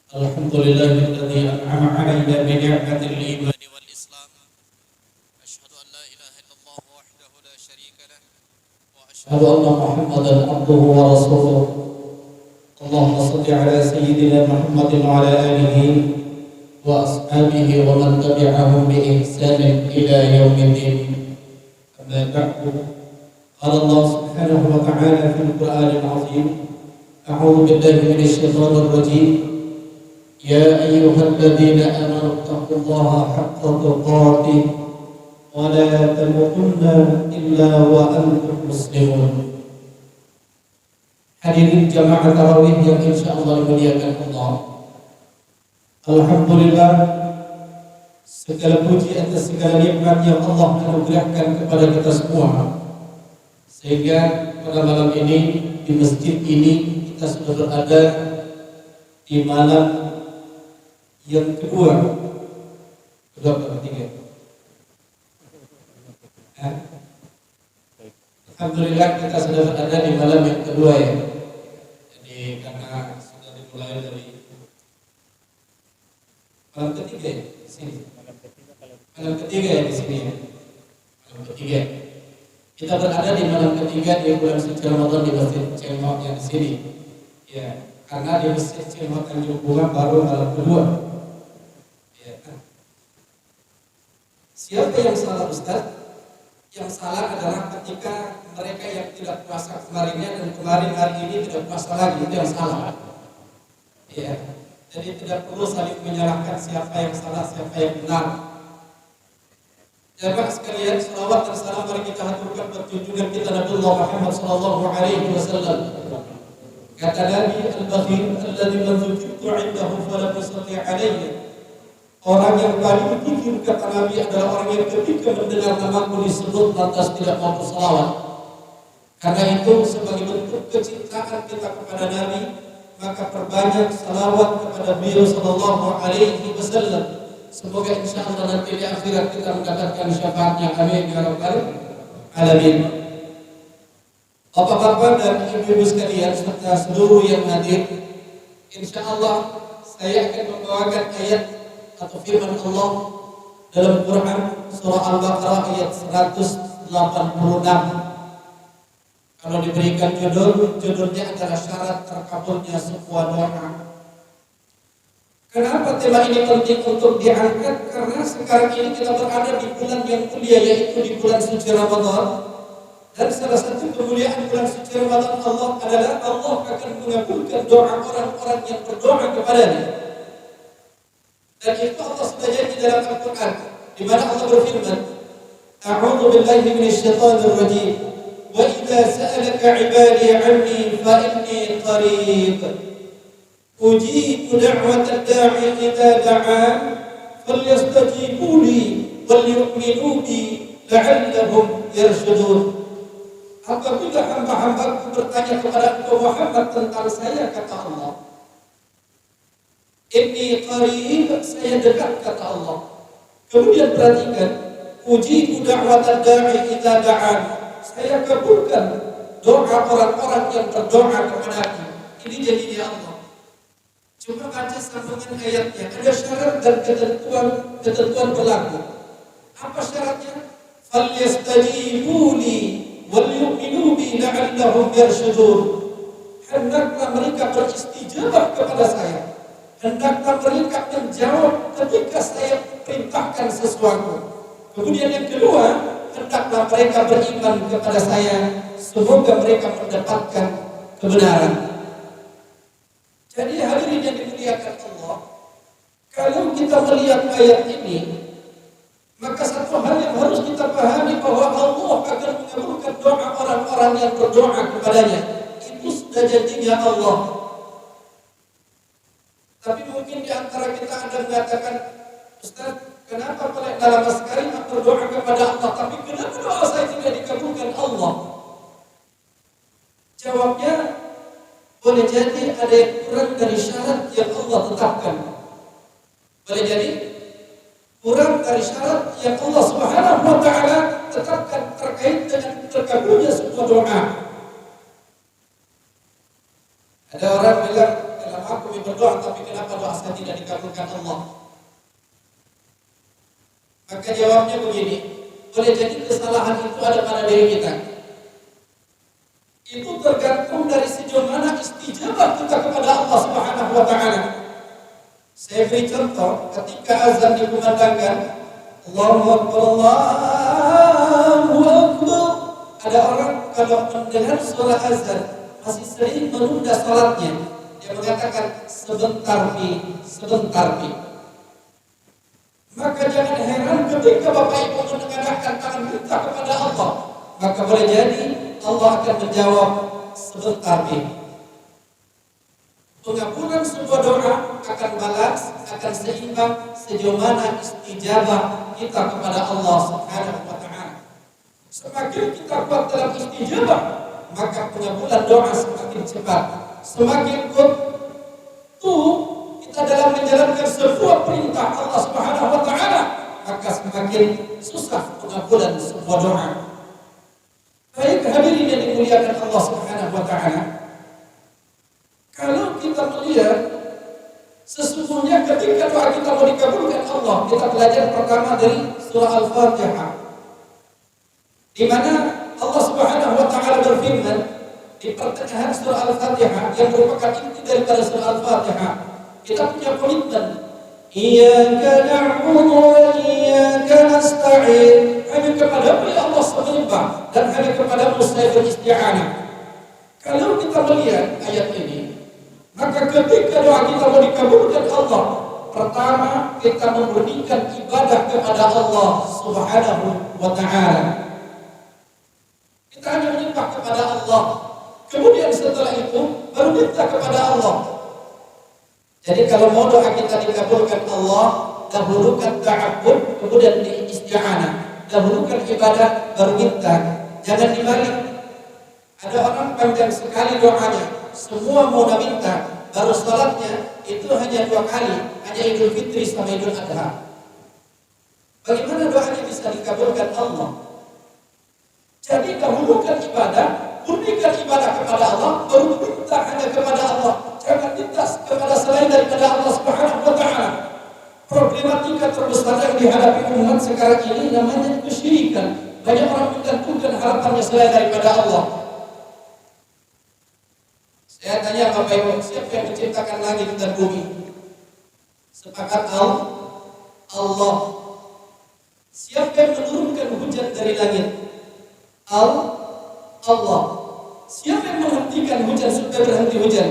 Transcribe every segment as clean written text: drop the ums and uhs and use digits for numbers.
الحمد لله الذي أنعم علينا بنعمة الإيمان والإسلام. أشهد أن لا إله إلا الله وحده لا شريك له وأشهد أن محمدا عبده ورسوله. اللهم صل على سيدنا محمد وعلى آله وأصحابه ومن تبعهم بإحسان إلى يوم الدين. أما بعد، قال الله سبحانه وتعالى في القرآن العظيم: أعوذ بالله من الشيطان الرجيم. يا أيها الذين آمنوا اتقوا الله حق تقاته ولا تموتن إلا وأنتم مسلمون. Hadirin jamaah tarawih yang insyaallah dimuliakan Allah. Alhamdulillah, segala puji atas segala nikmat yang Allah anugerahkan kepada kita semua, sehingga pada malam ini di masjid ini kita sudah berada di malam yang kedua ketiga. Alhamdulillah kita sudah berada di malam yang kedua ya. Jadi karena sudah dimulai dari malam ketiga ya di sini. Malam ketiga ya di sini ya. Malam ketiga. Kita berada di malam ketiga di bulan suci Ramadan di Masjid Cengho yang di sini. Ya, karena di Masjid Cengho Tanjung Bunga baru malam kedua. Siapa yang salah, Ustaz? Yang salah adalah ketika mereka yang tidak puasa kemarinnya dan kemarin hari ini tidak puasa lagi, itu yang salah. Ya. Jadi tidak perlu saling menyalahkan siapa yang salah, siapa yang benar. Jamaah sekalian, salawat dan salam mari kita haturkan buat junjungan kita Nabiullah Muhammad sallallahu alaihi wasallam. Kata Nabi al-Bakhil alladzi man dzukirtu 'indahu falam yusalli 'alaihi. Orang yang paling pikir, kata Nabi, adalah orang yang ketika mendengar namaku disebut lantas tidak mau bersalawat. Karena itu sebagai bentuk kecintaan kita kepada Nabi, maka perbanyak salawat kepada beliau sallallahu alaihi wasallam. Semoga insyaallah nanti di akhirat kita mendapatkan syafaatnya. Amin ya rabbal alamin. Bapak-bapak dan ibu-ibu sekalian serta seluruh yang hadir, insyaallah saya akan membawakan ayat atau firman Allah dalam Quran surah Al-Baqarah ayat 186. Kalau diberikan judulnya adalah syarat terkabulnya sebuah doa. Kenapa tema ini penting untuk diangkat? Karena sekarang ini kita berada di bulan yang mulia, yaitu di bulan suci Ramadan. Dan salah satu kemuliaan bulan suci Ramadan Allah adalah Allah akan mengabulkan doa orang-orang yang berdoa kepadanya. Dan itu Allah sudah janji dalam Al-Quran, di mana Allah berfirman, A'udzu billahi minasyaitonir rajim. Wa idza sa'alaka 'ibadi 'anni fa inni qarib. Ujibu da'watad da'i idza da'an falyastajibu li wal yu'minu bi la'allahum yarshudun. Apabila hamba-hambaku bertanya kepada engkau Muhammad tentang saya, kata Allah, Inni qarib, saya dekat, kata Allah. Kemudian perhatikan, ujibu da'watad da'i idza da'an. Saya kabulkan doa orang-orang yang berdoa kepadaku. Ini janjinya Allah. Cuma baca sambungan ayatnya, ada syarat dan ketentuan berlaku. Apa syaratnya? Falyastajibu li wal yu'minu bi la'allahum yarshudun. Hendaklah mereka beristijabah kepada saya. Hendaklah mereka menjawab ketika saya perintahkan sesuatu. Kemudian yang kedua, hendaklah mereka beriman kepada saya, semoga mereka mendapatkan kebenaran. Jadi hadirin yang dimuliakan Allah, kalau kita melihat ayat ini, maka satu hal yang harus kita pahami bahwa Allah akan mengabulkan doa orang-orang yang berdoa kepadanya. Itu sudah janjinya Allah. Tapi mungkin di antara kita ada mengatakan, Ustaz, kenapa paling lama sekali aku berdoa kepada Allah, tapi kenapa doa saya tidak dikabulkan Allah? Jawabnya, boleh jadi ada yang kurang dari syarat yang Allah tetapkan. Boleh jadi kurang dari syarat yang Allah Subhanahu wa ta'ala tetapkan terkait dengan terkabulnya sebuah doa. Ada orang bilang, dalam aku berdoa tapi kenapa doa saya tidak dikabulkan Allah? Maka jawabnya begini, boleh jadi kesalahan itu ada pada diri kita. Itu tergantung dari sejauh mana istijabah kita kepada Allah Subhanahu wa taala. Saya beri contoh, ketika azan dikumandangkan, Allahu Akbar, Allahu Akbar. Ada orang kalau mendengar suara azan masih sering menunda salatnya. Dia mengatakan sebentar Pi. Maka jangan heran ketika Bapak Ibu menengadahkan tangan kita kepada Allah, maka boleh jadi Allah akan menjawab sebentar Pi. Pengabulan sebuah doa akan balas, akan seimbang sejauh mana istijabah kita kepada Allah Subhanahu wa taala. Semakin kita kuat dalam istijabah, maka pengabulan doa semakin cepat. Semakin utuh kita dalam menjalankan sebuah perintah Allah Subhanahu wa taala, maka semakin susah pengabulan sebuah doa. Baik hadirin yang dimuliakan Allah Subhanahu wa taala, kalau kita melihat sesungguhnya ketika doa kita mau dikabulkan Allah, kita belajar pertama dari surah Al-Fatihah, di mana Allah Subhanahu wa taala berfirman di pertengahan surah Al-Fatihah yang merupakan inti daripada surah Al-Fatihah. Kita punya komitmen, Iyyaka na'budu wa iyyaka nasta'in. Hanya kepadamu ya Allah sembah dan hanya kepadamu saya beristi'anah. Kalau kita melihat ayat ini, maka ketika doa kita mau dikabulkan Allah, pertama kita memurnikan ibadah kepada Allah Subhanahu wa taala. Kita hanya menyembah kepada Allah. Kemudian setelah itu baru minta kepada Allah. Jadi kalau mau doa kita dikabulkan Allah, dahulukan ta'abbud, kemudian isti'anah. Dahulukan ibadah, baru minta. Jangan dibalik. Ada orang panjang sekali doanya, semua mau minta, baru salatnya itu hanya 2 kali, hanya Idul Fitri sama Idul Adha. Bagaimana doanya bisa dikabulkan Allah? Jadi dahulukan ibadah, murnikan ibadah kepada Allah, baru minta hanya kepada Allah. Jangan minta kepada selain daripada Allah Subhanahu wa taala. Problematika terbesar yang dihadapi umat sekarang ini namanya kesyirikan. Banyak orang menggantungkan harapannya selain daripada Allah. Saya tanya Bapak Ibu, siapa yang menciptakan langit dan bumi? Sepakat Allah. Siapa yang menurunkan hujan dari langit? Allah. Siapa yang menghentikan hujan supaya berhenti hujan?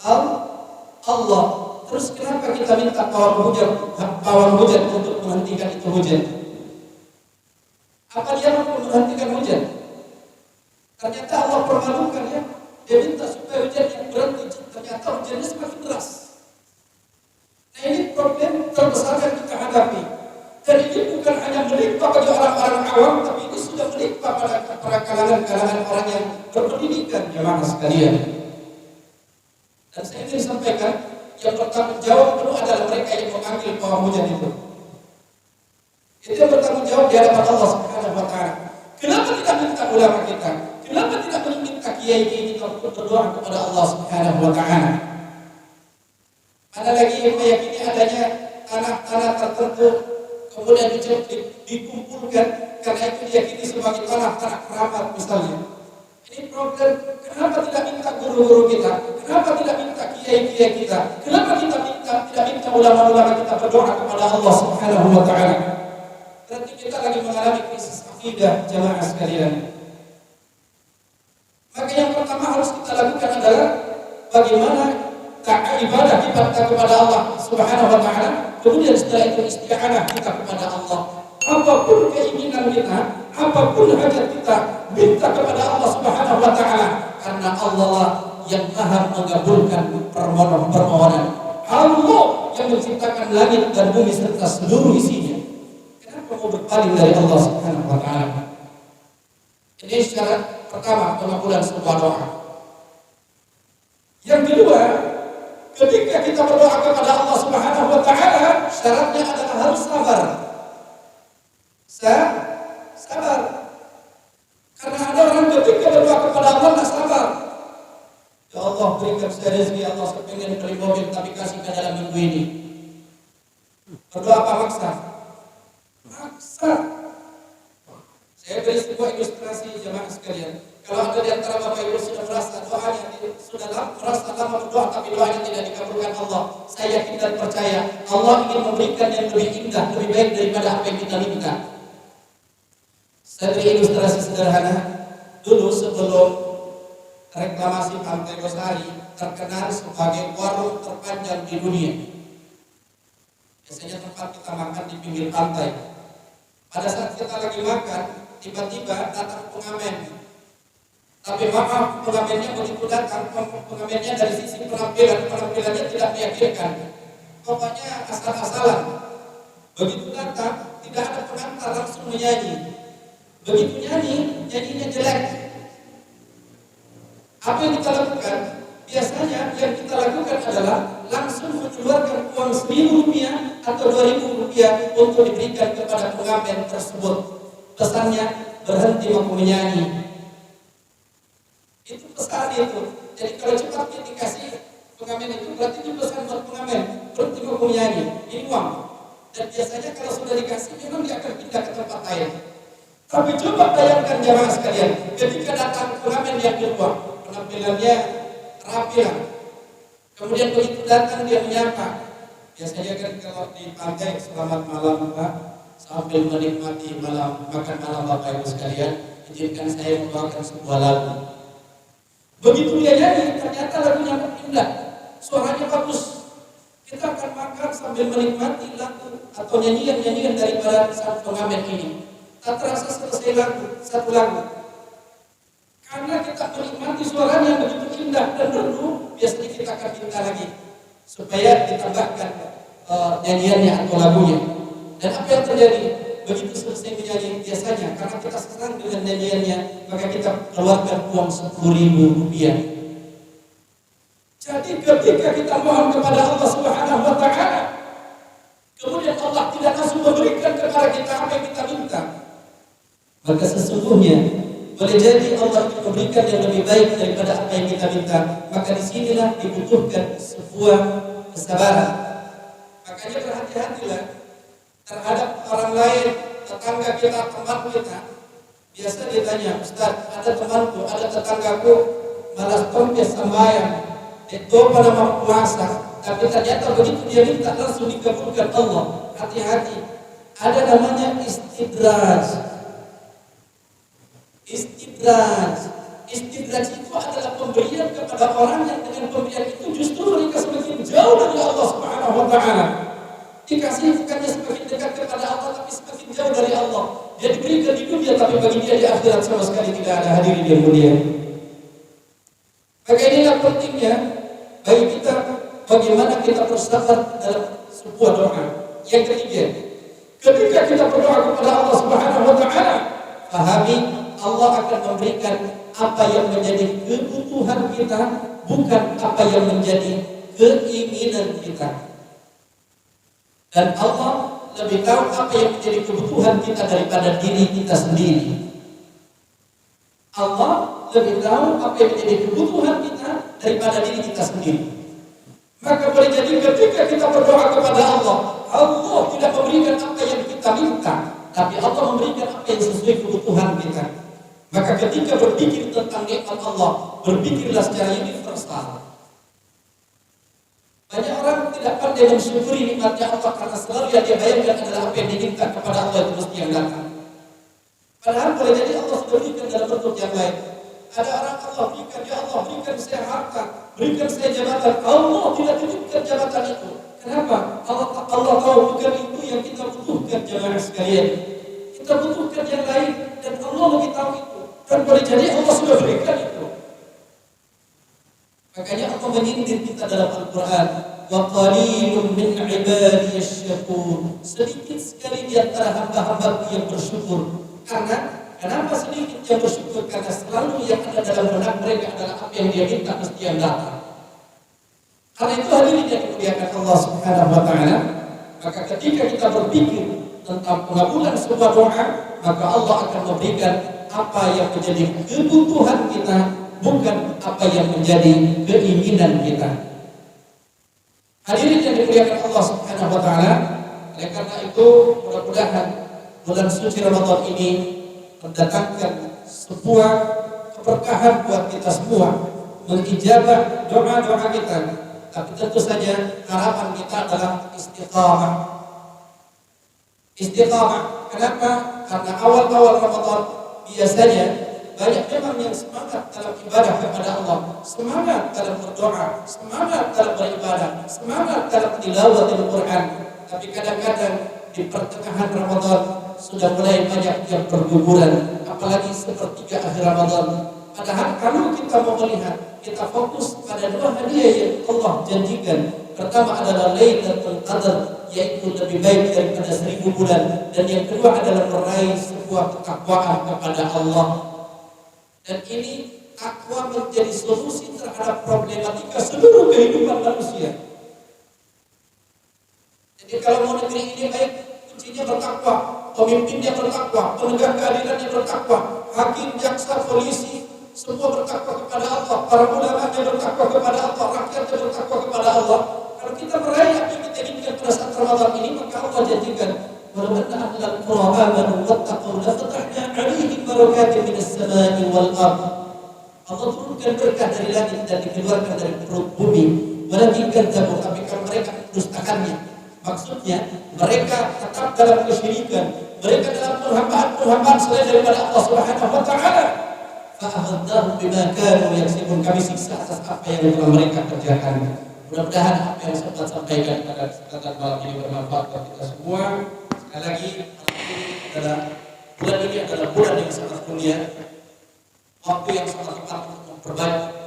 Allah. Terus kenapa kita minta pawang hujan untuk menghentikan itu hujan? Apa dia mampu menghentikan hujan? Ternyata Allah permalukan ya. Dia minta supaya hujan yang berhenti. Ternyata hujannya semakin deras. Nah ini problem terbesar yang kita hadapi. Dan ini bukan hanya menimpa bagi orang-orang awam, tapi ini sudah menimpa pada para kalangan orang yang berpendidikan, jemaah sekalian. Dan saya ingin sampaikan, yang bertanggung jawab penuh adalah mereka yang mengambil pawang hujan itu. Itu yang bertanggung jawab di hadapan Allah Subhanahu wa taala. Kenapa tidak minta ulama kita? Kenapa tidak minta kiai kita untuk berdoa kepada Allah Subhanahu wa taala? Ada lagi yang meyakini adanya tanah-tanah tertentu kemudian dikumpulkan karena itu diyakini sebagai tanah-tanah keramat misalnya. Ini problem. Kenapa tidak minta guru-guru kita? Kenapa tidak minta kiai-kiai kita? Kenapa kita tidak minta ulama-ulama kita berdoa kepada Allah Subhanahu wa taala? Berarti kita lagi mengalami krisis akidah, jemaah sekalian. Maka yang pertama harus kita lakukan adalah bagaimana ibadah kita kepada Allah Subhanahu wa taala, kemudian setelah itu isti'anah kita kepada Allah. Apapun keinginan kita, apapun hajat kita, minta kepada Allah Subhanahu wa taala, karena Allah lah yang Maha mengabulkan permohonan. Allah yang menciptakan langit dan bumi serta seluruh isinya. Kenapa mau berpaling dari Allah Subhanahu wa taala? Ini syarat pertama pengabulan sebuah doa. Yang kedua, ketika kita berdoa kepada Allah Subhanahu wa taala, syaratnya adalah harus sabar. Sabar. Karena ada orang ketika berdoa kepada Allah tidak sabar. Ya Allah berikan saya rezeki, Allah saya pengen mobil tapi kasih ke dalam minggu ini. Berdoa apa maksa? Maksa. Saya beri sebuah ilustrasi jemaah sekalian. Kalau ada di antara Bapak Ibu sudah merasa doanya merasa lama berdoa tapi doanya tidak dikabulkan Allah, saya yakin dan percaya Allah ingin memberikan yang lebih indah, lebih baik daripada apa yang kita minta. Saya beri ilustrasi sederhana. Dulu sebelum reklamasi Pantai Losari terkenal sebagai warung terpanjang di dunia. Biasanya tempat kita makan di pinggir pantai. Pada saat kita lagi makan, tiba-tiba datang pengamen. Tapi maaf, pengamennya begitu datang, pengamennya dari sisi penampilannya tidak meyakinkan. Pokoknya asal-asalan. Begitu datang, tidak ada pengantar, langsung menyanyi. Begitu nyanyi, nyanyinya jelek. Apa yang kita lakukan? Biasanya yang kita lakukan adalah langsung mengeluarkan uang Rp1.000 atau Rp2.000 untuk diberikan kepada pengamen tersebut. Pesannya, berhenti mampu menyanyi. Itu pesan itu. Jadi kalau cepat dikasih pengamen itu berarti itu pesan buat pengamen, berhenti mampu menyanyi. Ini uang. Dan biasanya kalau sudah dikasih memang dia akan pindah ke tempat lain. Tapi coba bayangkan jemaah sekalian, ketika datang pengamen yang kedua, penampilannya rapi lah. Kemudian begitu datang dia menyapa. Biasanya kan kalau di pantai selamat malam Pak, sambil menikmati makan malam Bapak Ibu sekalian, izinkan saya membawakan sebuah lagu. Begitu dia nyanyi, ternyata lagunya indah, suaranya bagus. Kita akan makan sambil menikmati lagu atau nyanyian daripada sang pengamen ini. Tak terasa selesai satu lagu. Karena kita menikmati suaranya yang begitu indah dan merdu, biasanya kita akan minta lagi supaya ditambahkan nyanyiannya atau lagunya. Dan apa yang terjadi? Begitu selesai menyanyi biasanya, karena kita senang dengan nyanyiannya, maka kita keluarkan uang Rp10.000. Jadi ketika kita mohon kepada Allah Subhanahu wa Ta'ala, kemudian Allah tidak langsung memberikan kepada kita apa yang kita minta, maka sesungguhnya boleh jadi Allah memberikan yang lebih baik daripada apa yang kita minta. Maka disinilah dibutuhkan sebuah kesabaran. Makanya berhati-hatilah terhadap orang lain, tetangga kita, teman kita. Biasa ditanya, Ustaz, ada temanku, ada tetanggaku malas tompes sembahyang, itu pada mau puasa, tapi ternyata begitu dia minta langsung dikabulkan Allah. Hati-hati, ada namanya istidraj. Istidraj itu adalah pemberian kepada orang yang dengan pemberian itu justru mereka semakin jauh dari Allah Subhanahu wa Ta'ala. Dikasih bukannya semakin dekat kepada Allah, tapi semakin jauh dari Allah. Dia diberikan di dunia, tapi bagi dia di akhirat sama sekali tidak ada hadirin yang mulia. Maka inilah pentingnya bagi kita bagaimana kita bersabar dalam sebuah doa. Yang ketiga, ketika kita berdoa kepada Allah Subhanahu wa Ta'ala, pahami Allah akan memberikan apa yang menjadi kebutuhan kita, bukan apa yang menjadi keinginan kita. Dan Allah lebih tahu apa yang menjadi kebutuhan kita daripada diri kita sendiri. Allah lebih tahu apa yang menjadi kebutuhan kita daripada diri kita sendiri. Maka boleh jadi ketika kita berdoa kepada Allah, Allah tidak memberikan apa yang kita minta, tapi Allah memberikan apa yang sesuai kebutuhan kita. Maka ketika berpikir tentang nikmat Allah, berpikirlah secara universal. Banyak orang tidak pandai mensyukuri nikmatnya Allah karena selalu yang dia bayangkan adalah apa yang diminta kepada Allah itu mesti yang datang. Padahal boleh jadi Allah sudah berikan dalam bentuk yang lain. Ada orang Allah berikan, ya Allah berikan saya harta, berikan saya jabatan. Allah tidak berikan jabatan itu. Kenapa? Allah tahu bukan itu yang kita butuhkan jemaah sekalian. Kita butuhkan yang lain dan Allah lebih tahu itu. Dan boleh jadi Allah sudah berikan itu. Makanya Allah menyindir kita dalam Al-Quran, wa qalilun min ibadiyasy syakur. Sedikit sekali di antara hamba-hambaku yang bersyukur. Kenapa sedikit yang bersyukur? Karena selalu yang ada dalam benak mereka adalah apa yang dia minta mesti yang datang. Karena itu hadirin yang dimuliakan Allah Subhanahu wa Ta'ala, maka ketika kita berpikir tentang pengabulan sebuah doa, maka Allah akan memberikan apa yang menjadi kebutuhan kita, bukan apa yang menjadi keinginan kita. Hadirin yang dimuliakan Allah Subhanahu wa taala, oleh karena itu mudah-mudahan bulan suci Ramadan ini mendatangkan sebuah keberkahan buat kita semua, mengijabah doa-doa kita. Tapi tentu saja harapan kita adalah istiqamah. Istiqamah. Kenapa? Karena awal-awal Ramadan biasanya banyak memang yang semangat dalam ibadah kepada Allah, semangat dalam berdoa, semangat dalam beribadah, semangat dalam tilawatil Quran. Tapi kadang-kadang di pertengahan Ramadan sudah mulai banyak yang berguguran, apalagi sepertiga akhir Ramadan. Padahal kalau kita mau melihat, kita fokus pada dua hadiah yang Allah janjikan. Pertama adalah Lailatul Qadar, yaitu lebih baik daripada 1000 bulan. Dan yang kedua adalah meraih sebuah ketakwaan kepada Allah. Dan ini takwa menjadi solusi terhadap problematika seluruh kehidupan manusia. Jadi kalau mau negeri ini baik, kuncinya bertakwa, pemimpinnya bertakwa, penegak keadilannya bertakwa, hakim, jaksa, polisi, semua bertakwa kepada Allah, para ulama-nya bertakwa kepada Allah, rakyatnya bertakwa kepada Allah. Kalau kita meraih apa yang kita inginkan pada saat Ramadan ini, maka Allah janjikan, walau anna ahlal qura amanu wattaqu la fatahna 'alaihim barakatin minas sama'i wal ardh. Allah turunkan berkah dari langit dan dikeluarkan dari perut bumi. Walakin kadzabu, tapi kalau mereka mendustakannya, maksudnya mereka tetap dalam kesyirikan, mereka dalam perhambaan selain daripada Allah Subhanahu wa taala. Fa'akhadnahum bima kanu yaksibun, kami siksa atas apa yang telah mereka kerjakan. Mudah-mudahan apa yang saya sampaikan pada kesempatan malam ini bermanfaat bagi kita semua. Sekali lagi, bulan ini adalah bulan yang sangat mulia, waktu yang sangat tepat untuk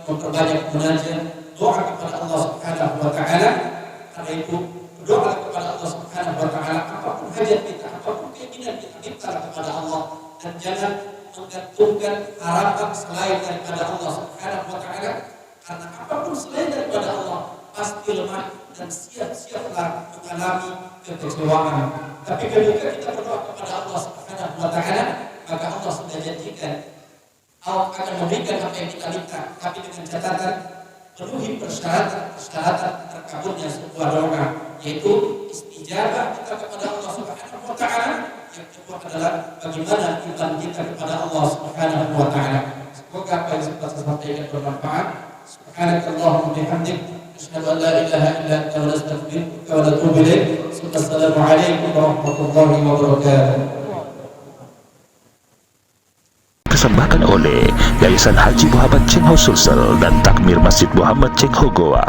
memperbanyak munajat, doa kepada Allah Subhanahu wa taala. Karena itu berdoa kepada Allah Subhanahu wa taala, apapun hajat kita, apapun keinginan kita, minta kepada Allah, dan jangan menggantungkan harapan selain daripada Allah Subhanahu wa taala. Karena apapun selain daripada Allah pasti lemah dan siap-siaplah mengalami kekecewaan. Tapi ketika kita berdoa kepada Allah Subhanahu wa taala, maka Allah sudah janjikan Allah akan memberikan apa yang kita minta, tapi dengan catatan penuhi persyaratan terkabulnya sebuah doa, yaitu istijabah kita kepada Allah Subhanahu wa taala. Yang kedua adalah bagaimana iman kita kepada Allah Subhanahu wa taala. Semoga apa yang sempat saya sampaikan bermanfaat. Subhanakallahumma bihamdik, asyhadu an la ilaha illa anta, astaghfiruka wa atubu ilaik. Assalamualaikum warahmatullahi wabarakatuh. Dipersembahkan oleh Yayasan Haji Muhammad Cengho Sulsel dan Takmir Masjid Muhammad Cengho Goa.